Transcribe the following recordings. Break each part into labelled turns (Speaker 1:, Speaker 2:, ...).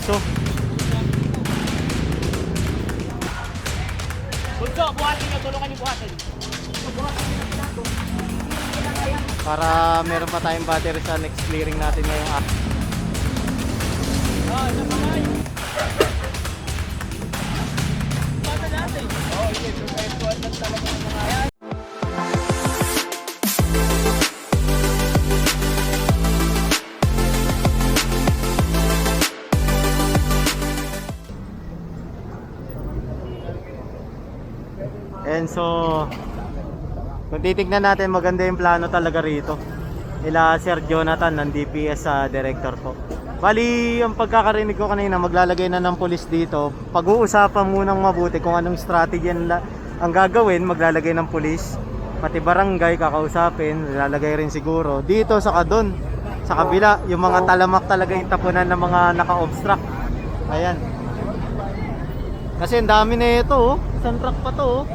Speaker 1: piso.
Speaker 2: Bunso, buhatin nyo, tulungan nyo buhatin.
Speaker 1: Para meron pa tayong battery sa next clearing natin ngayong araw.
Speaker 2: Ah, isa pa kayo. Bata natin. Oo, hindi. Perpetual lang talaga ng mga yan.
Speaker 1: And so, kung titignan natin, maganda yung plano talaga rito nila Sir Jonathan ng DPS director po. Bali, ang pagkakarinig ko kanina, maglalagay na ng pulis dito. Pag-uusapan munang mabuti kung anong strategy ang gagawin. Maglalagay ng pulis, pati barangay kakausapin, lalagay rin siguro dito sa doon sa kabila, yung mga talamak talaga yung tapunan ng mga naka-obstruct. Ayan, kasi ang dami na ito, oh. Isang truck pa to, oh.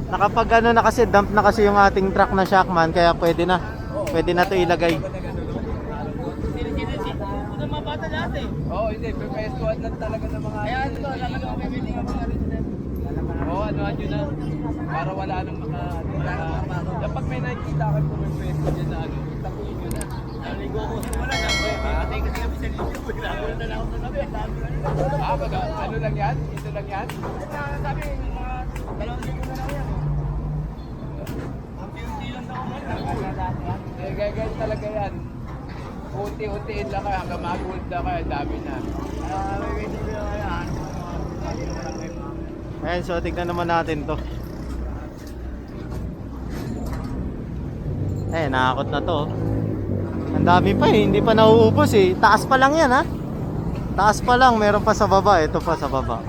Speaker 1: Nakapag ano na kasi, dump na kasi yung ating truck na Shockman, kaya pwede na to ilagay.
Speaker 2: Ito mga bata natin. Oo, hindi. Perpetual lang talaga ng mga... Ayan, ito. Lalagyan ko may biling ang mga resident. Oo, anuhan nyo na. Para wala nang Dapat may nakikita ka kung may pwesto dyan na ano. Tapuin nyo na. Naligo ko. Wala na. Patay kasi kami sa ligo. Nagulat na lang ako sa gabi. Ano lang yan? Ito lang yan? Sabi, mga 2,000 na lang yan. Ang beauty lang daw mo. Gagawin talaga yan. Unti-untiin lang kayo hanggang mag-hold na kayo, dami na.
Speaker 1: Ayan, so tignan naman natin to. Eh, nakakot na to. Ang dami pa eh, hindi pa nauubos eh. Taas pa lang yan ha. Taas pa lang, meron pa sa baba. Ito pa sa baba.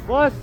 Speaker 1: Boss!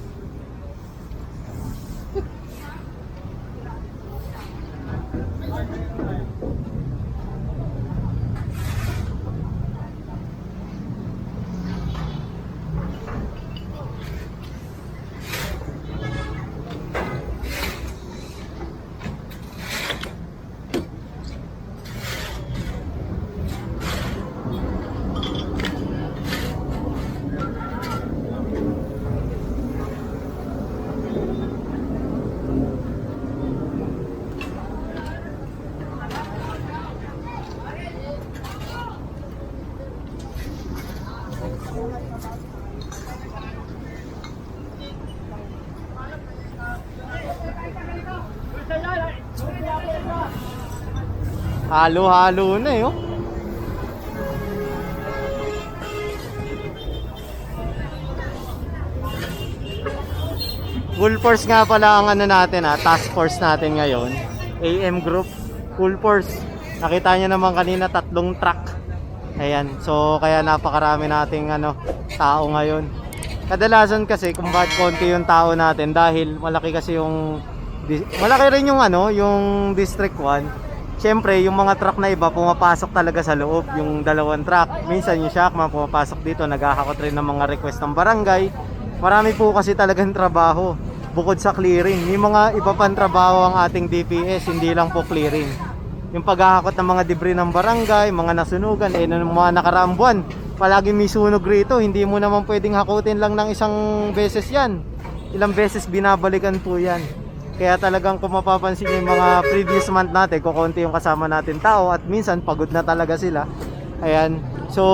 Speaker 1: Halo-halo na eh, oh. Full force nga pala ang ano natin task force natin ngayon. AM Group, full force. Nakita nyo naman kanina 3 truck. Ayan, so kaya napakarami nating tao ngayon. Kadalasan kasi kung bakit konti yung tao natin dahil malaki kasi malaki rin yung District 1. Siyempre, yung mga truck na iba pumapasok talaga sa loob, yung 2 truck. Minsan yung Shockman pumapasok dito, naghahakot rin ng mga request ng barangay. Marami po kasi talagang trabaho bukod sa clearing. May mga iba pang trabaho ang ating DPS, hindi lang po clearing. Yung paghahakot ng mga debris ng barangay, mga nasunugan, ng mga nakaraang buwan, palagi may sunog rito. Hindi mo naman pwedeng hakutin lang ng isang beses yan. Ilang beses binabalikan po yan. Kaya talagang kung mapapansin nyo yung mga previous month natin, kukunti yung kasama natin tao at minsan pagod na talaga sila. Ayan. So,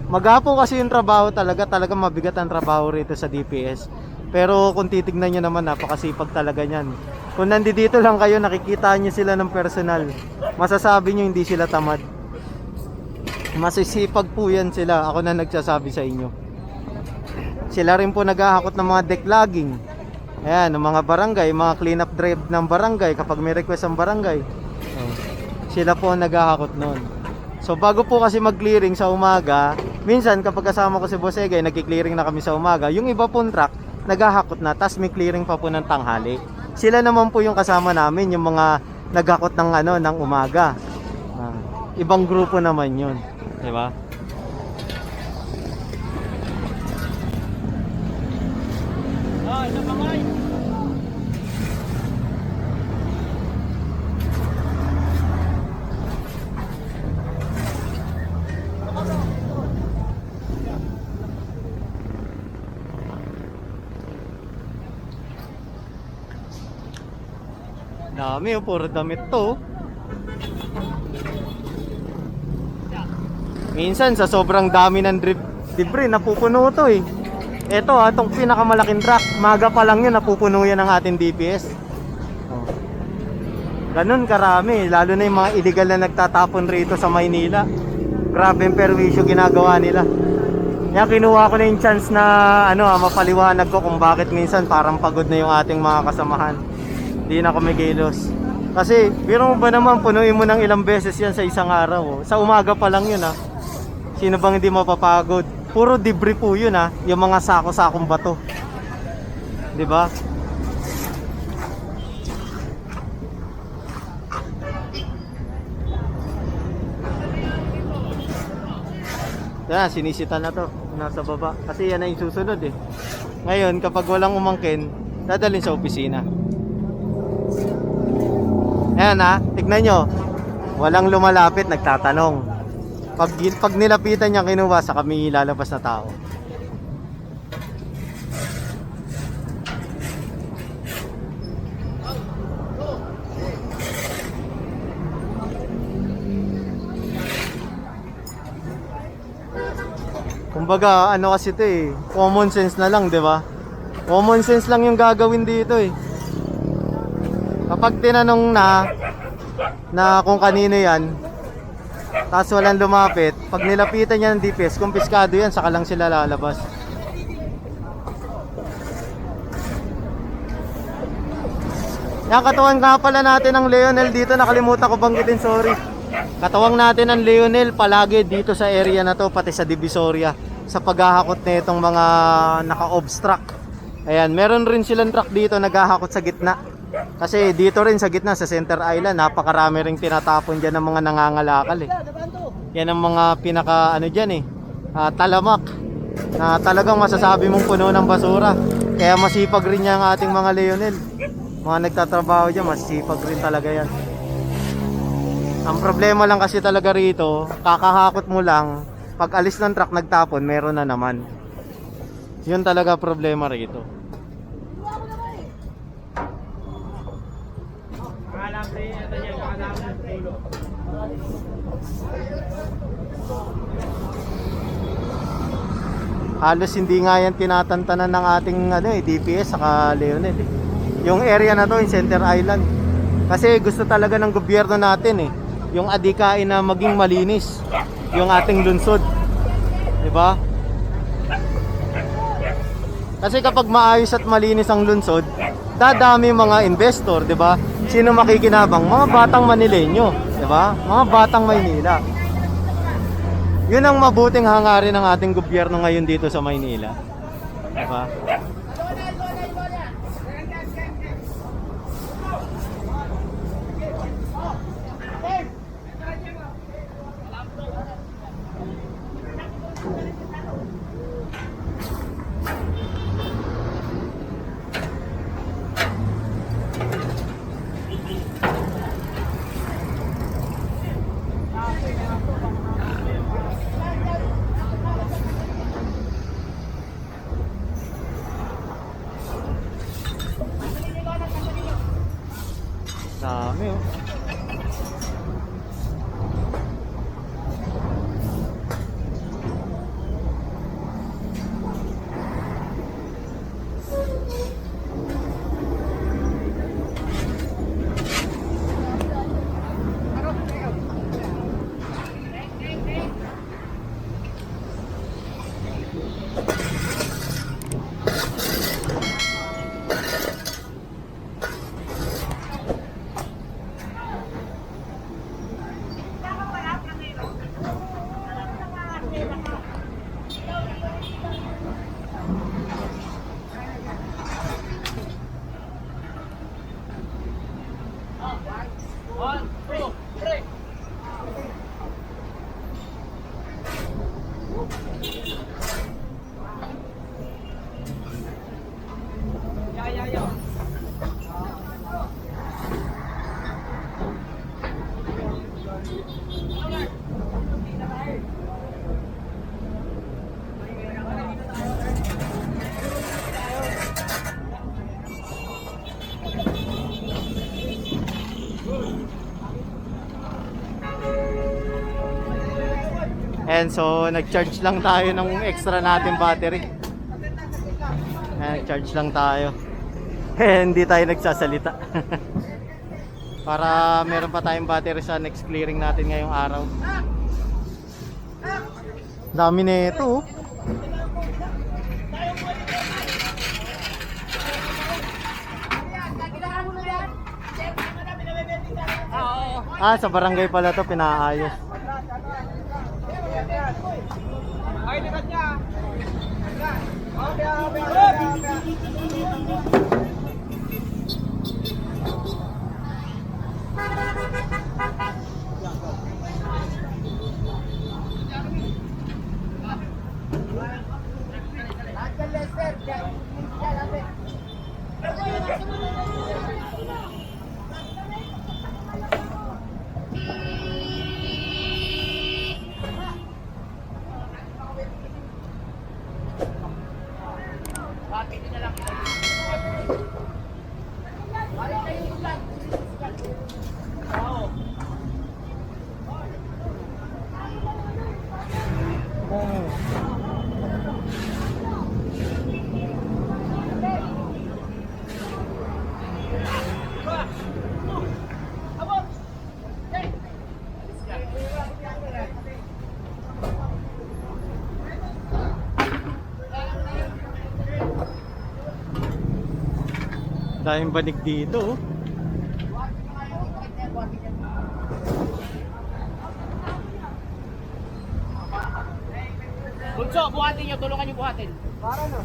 Speaker 1: maghapon kasi yung trabaho talaga mabigat ang trabaho rito sa DPS. Pero kung titignan nyo naman, napakasipag talaga nyan. Kung nandito lang kayo, nakikita nyo sila ng personal. Masasabi nyo hindi sila tamad. Masisipag po yan sila. Ako na nagsasabi sa inyo. Sila rin po naghahakot ng mga deck logging. Ayan, ng mga barangay, mga clean up drive ng barangay kapag may request ang barangay. Sila po ang naghahakot noon. So bago po kasi mag-clearing sa umaga, minsan kapag kasama ko si Boss Egay, nagki-clearing na kami sa umaga. Yung iba pong truck, naghahakot na, tas may clearing pa po ng tanghali. Sila naman po yung kasama namin, yung mga naghakot ng umaga. Ibang grupo naman yun, di ba? Dami oh, puro damit to. Minsan sa sobrang dami ng debris, napupuno to eh. Ito itong pinakamalaking truck, maga pa lang yun, napupuno yan ng ating DPS. Oh. Ganun karami, lalo na yung mga illegal na nagtatapon rito sa Maynila. Grabe yung perwisyo ginagawa nila. Kaya kinuha ko na yung chance na mapaliwanag ko kung bakit minsan parang pagod na yung ating mga kasamahan. Hindi na kumikilos. Kasi, biro mo ba naman, punuin mo ng ilang beses yan sa isang araw. Oh. Sa umaga pa lang yun Sino bang hindi mapapagod? Puro debris po yun yung mga sako-sakong bato. 'Di ba? Yan, sinisita na to. Nasa baba. Kasi yan na yung susunod eh. Ngayon, kapag walang umangkin, dadalhin sa opisina. Ayan tignan nyo. Walang lumalapit, nagtatanong. Pag nilapitan niya kinuha, sa kami lalabas na tao. Kumbaga, kasi ito eh, common sense na lang, 'di ba? Common sense lang yung gagawin dito eh. Kapag tinanong na kung kanino 'yan, tapos walang lumapit, pag nilapitan niya ng DPS, kumpiskado yan, saka lang sila lalabas. Yan, katawan nga pala natin ng Leonel dito, nakalimutan ko banggitin, sorry. Katawang natin ng Leonel palagi dito sa area na to, pati sa Divisoria, sa paghahakot na itong mga naka-obstruct. Ayan, meron rin silang truck dito naghahakot sa gitna. Kasi dito rin sa gitna, sa Center Island, napakarami ring tinatapon dyan ng mga nangangalakal eh. Yan ang mga pinaka dyan talamak na talagang masasabi mong puno ng basura. Kaya masipag rin yan ang ating mga Leonel. Mga nagtatrabaho dyan, masipag rin talaga yan. Ang problema lang kasi talaga rito, kakahakot mo lang, pag alis ng truck nagtapon, meron na naman. Yun talaga problema rito. Halos hindi nga yan tinatantanan ng ating DPS saka Leonel eh. Yung area na to, yung Center Island. Kasi gusto talaga ng gobyerno natin yung adikain na maging malinis yung ating lungsod. 'Di ba? Kasi kapag maayos at malinis ang lungsod, dadami mga investor, 'di ba? Sino makikinabang? Mga batang Manileño, 'di ba? Mga batang Maynila. Yun ang mabuting hangarin ng ating gobyerno ngayon dito sa Maynila. 'Di ba? Ayan, so nag-charge lang tayo ng extra natin battery. Ayan, charge lang tayo. Eh, hindi tayo nagsasalita. Para meron pa tayong battery sa next clearing natin ngayong araw. Dami na ito. Oh. Ah, sa barangay pala to pinaayos.
Speaker 2: Ay, likat niya.
Speaker 1: Daming banig dito. Oh.
Speaker 2: Bunso, buhatin nyo. Tulungan nyo buhatin. Para na.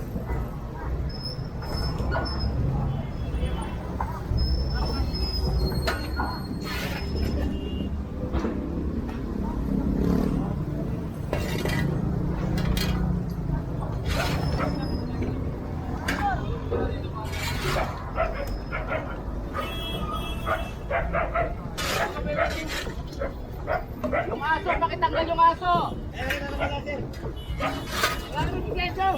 Speaker 2: Yung aso, pakitanggal yung aso. Wala naman si Kenzo.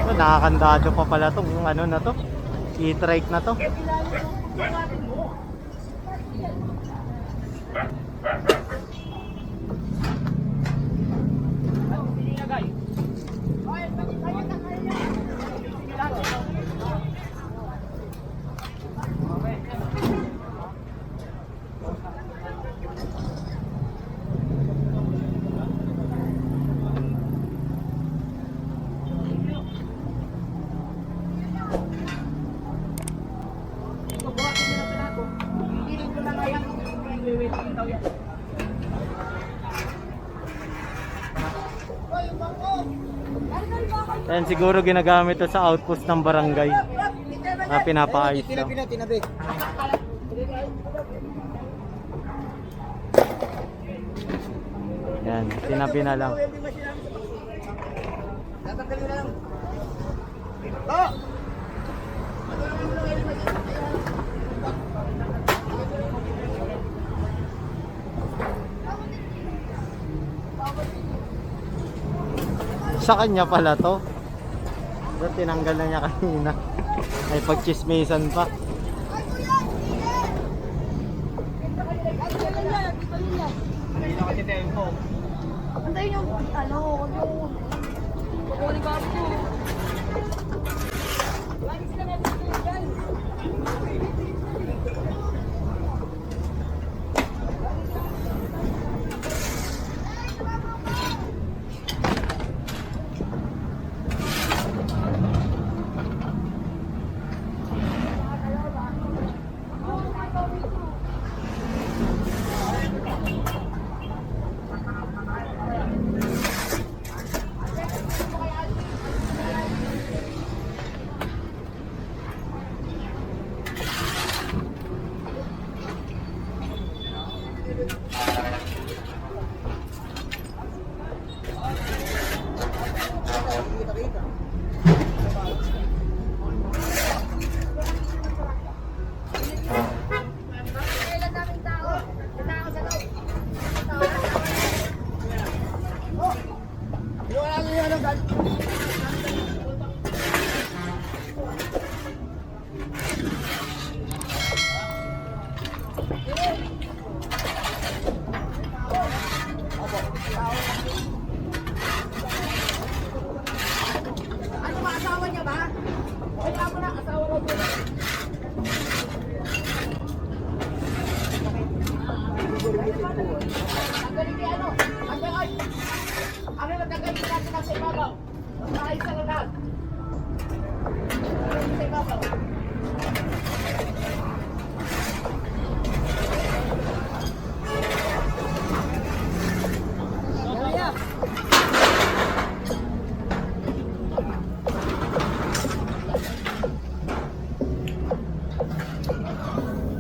Speaker 1: Oh, nakakandado pa pala tong ano na to. E-trike na to. Ayan, siguro ginagamit to sa outpost ng barangay na pinapaayos lang.
Speaker 2: Tinabi.
Speaker 1: Ayan, tinabi na lang.
Speaker 2: Tatanggalin na lang. Oh!
Speaker 1: Sa kanya pala to. So, tinanggal na niya kanina. Ay pagchismisan pa.
Speaker 2: Hindi na kasi tempo.
Speaker 3: Antayin yung ano, yung kukunin ba ako? Lagi sila may dyan.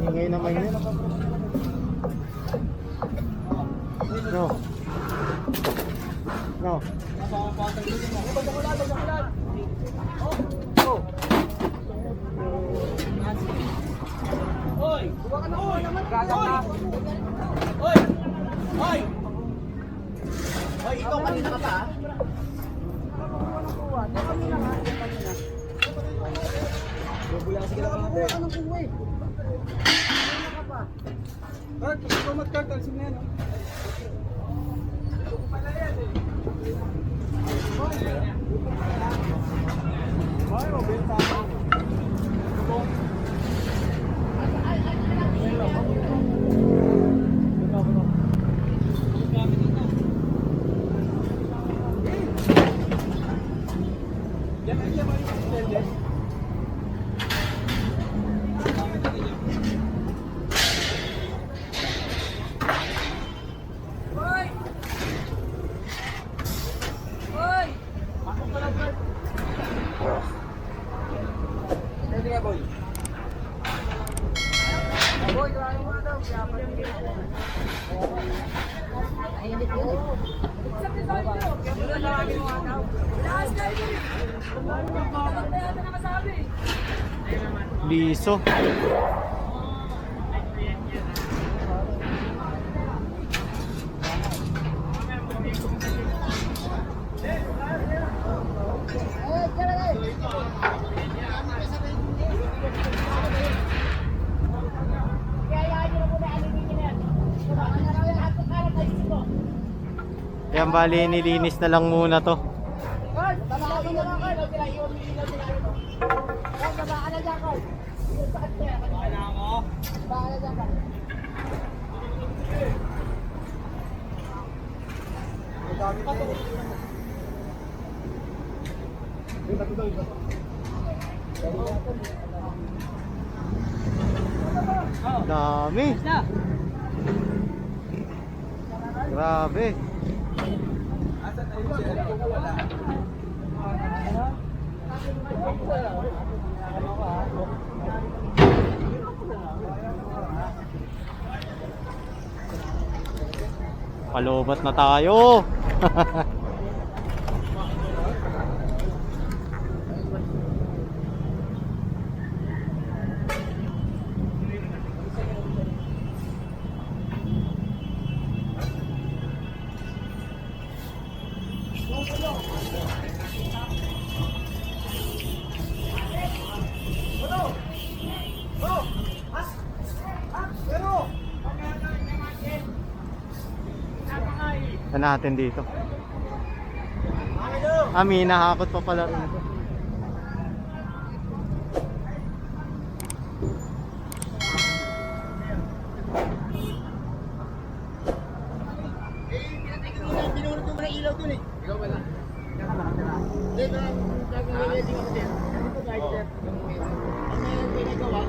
Speaker 1: Ingay naman yun. No. No.
Speaker 2: Hoy! Buwa ka na ko naman. Gaga ka. Hoy! Hoy! Hoy, ikaw kanina ka pa? Bubuya sige lang natin. Ano ng kuwi? Kart, ikaw mag-kart, alisin na yan. Hoy, mabenta ako.
Speaker 1: Liso. Yan, bali nilinis na lang muna to. Dami. Grabe. Palobat na tayo. Ano natin dito? May nahakot pa pala rin ito.
Speaker 2: Binurot yung mga ilaw dun eh. Ikaw ba lang? Hindi, gagawin ako din. Ito guys, sir. Ang pinagawa,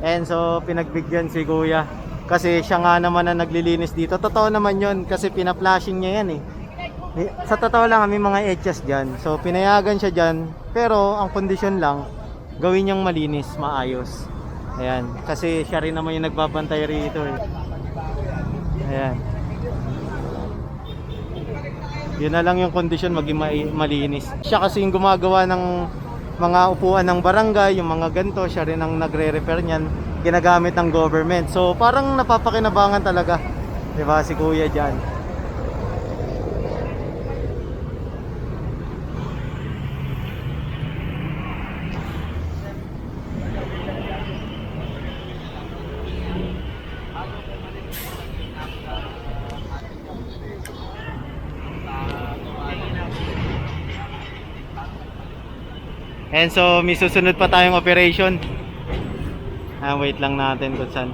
Speaker 1: And so pinagbigyan si Kuya kasi siya nga naman ang naglilinis dito. Totoo naman yun kasi pina-flashing niya yan eh. Sa totoo lang may mga etchas dyan. So pinayagan siya dyan. Pero ang kondisyon lang gawin niyang malinis, maayos. Ayan. Kasi siya rin naman yung nagbabantay rito eh. Ayan. Yun na lang yung kondisyon, maging malinis. Siya kasi yung gumagawa ng mga upuan ng barangay, yung mga ganto, siya rin ang nagre-repair niyan, ginagamit ng government. So parang napapakinabangan talaga, 'di ba, si Kuya diyan. And so may susunod pa tayong operation. Wait lang natin kung saan.